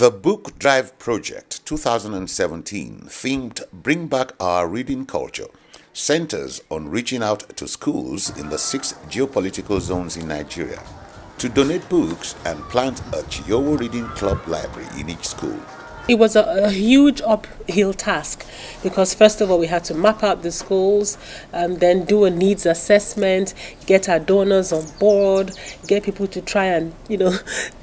The Book Drive Project 2017, themed Bring Back Our Reading Culture, centers on reaching out to schools in the 6 geopolitical zones in Nigeria to donate books and plant a ChiYoWo Reading Club library in each school. It was a huge uphill task because first of all we had to map out the schools, then do a needs assessment, get our donors on board, get people to try and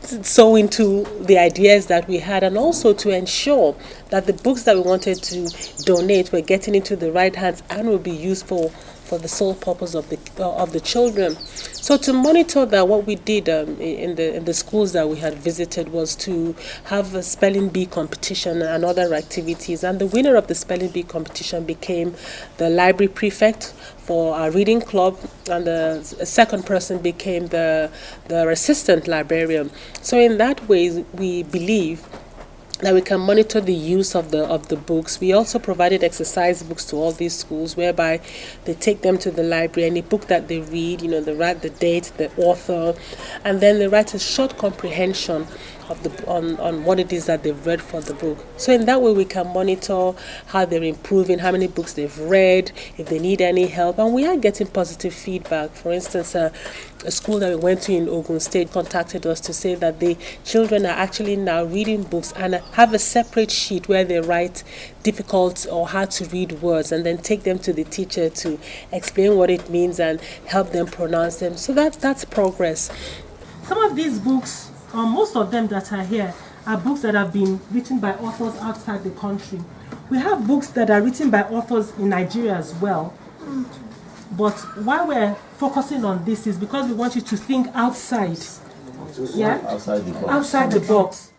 sow into the ideas that we had, and also to ensure that the books that we wanted to donate were getting into the right hands and will be useful for the sole purpose of the children. So to monitor that, what we did in the schools that we had visited was to have a spelling bee competition and other activities. And the winner of the spelling bee competition became the library prefect for our reading club, and the second person became the assistant librarian. So in that way, we believe that we can monitor the use of the books. We also provided exercise books to all these schools, whereby they take them to the library. Any book that they read, they write the date, the author, and then they write a short comprehension of on what it is that they've read for the book. So in that way, we can monitor how they're improving, how many books they've read, if they need any help, and we are getting positive feedback. For instance, a school that we went to in Ogun State contacted us to say that the children are actually now reading books and have a separate sheet where they write difficult or hard to read words and then take them to the teacher to explain what it means and help them pronounce them. So that's progress. Some of these books, most of them that are here, are books that have been written by authors outside the country. We have books that are written by authors in Nigeria as well. But why we're focusing on this is because we want you to think outside. Yeah? Outside the box.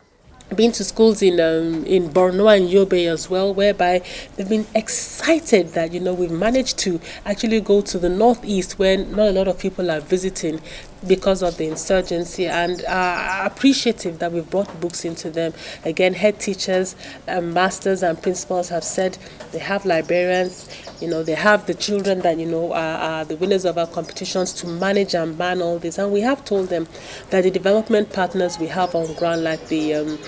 Been to schools in Borno and Yobe as well, whereby they've been excited that we've managed to actually go to the northeast where not a lot of people are visiting because of the insurgency, and are appreciative that we've brought books into them. Again, head teachers, masters and principals have said they have librarians, they have the children that are the winners of our competitions to manage and man all this, and we have told them that the development partners we have on ground, like the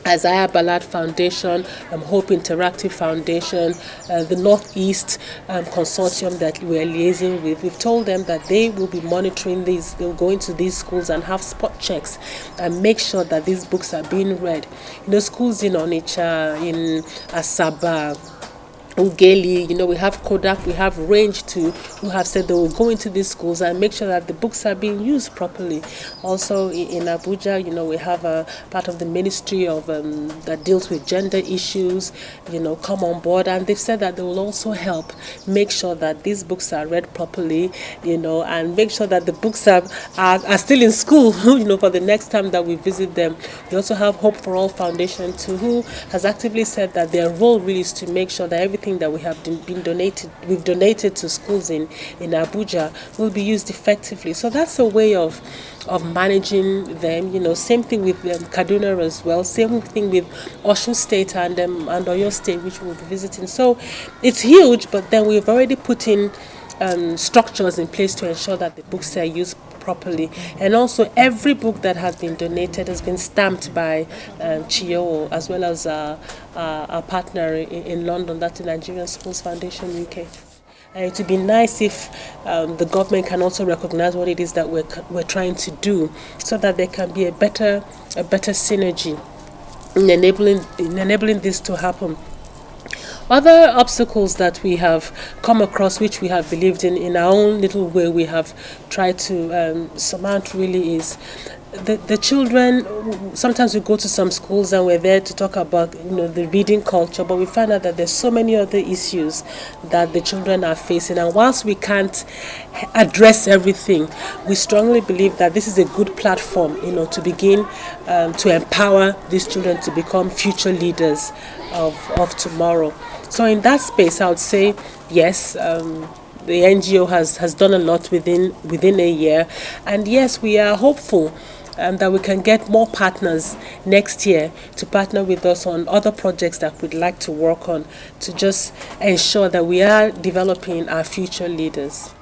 Isaiah Ballard Foundation, Hope Interactive Foundation, the Northeast Consortium that we're liaising with, we've told them that they will be monitoring these. They'll go into these schools and have spot checks and make sure that these books are being read. Schools in Onitsha, in Asaba, Ugeli, we have Kodak, we have Range too, who have said they will go into these schools and make sure that the books are being used properly. Also in Abuja, we have a part of the ministry of that deals with gender issues, come on board, and they've said that they will also help make sure that these books are read properly, and make sure that the books are still in school, for the next time that we visit them. We also have Hope for All Foundation too, who has actively said that their role really is to make sure that everything that we have we've donated to schools in Abuja will be used effectively. So that's a way of managing them. Same thing with Kaduna as well. Same thing with Osun State and Oyo State, which we'll be visiting. So it's huge, but then we've already put in structures in place to ensure that the books are used properly, and also every book that has been donated has been stamped by ChiYoWo, as well as our partner in London, that's the Nigerian Schools Foundation UK. It would be nice if the government can also recognize what it is that we're trying to do, so that there can be a better synergy in enabling this to happen. Other obstacles that we have come across, which we have believed in our own little way, we have tried to surmount really is the children. Sometimes we go to some schools and we're there to talk about the reading culture, but we find out that there's so many other issues that the children are facing, and whilst we can't address everything, we strongly believe that this is a good platform to begin to empower these children to become future leaders of tomorrow. So in that space, I would say yes, the NGO has done a lot within a year, and yes, we are hopeful that we can get more partners next year to partner with us on other projects that we'd like to work on, to just ensure that we are developing our future leaders.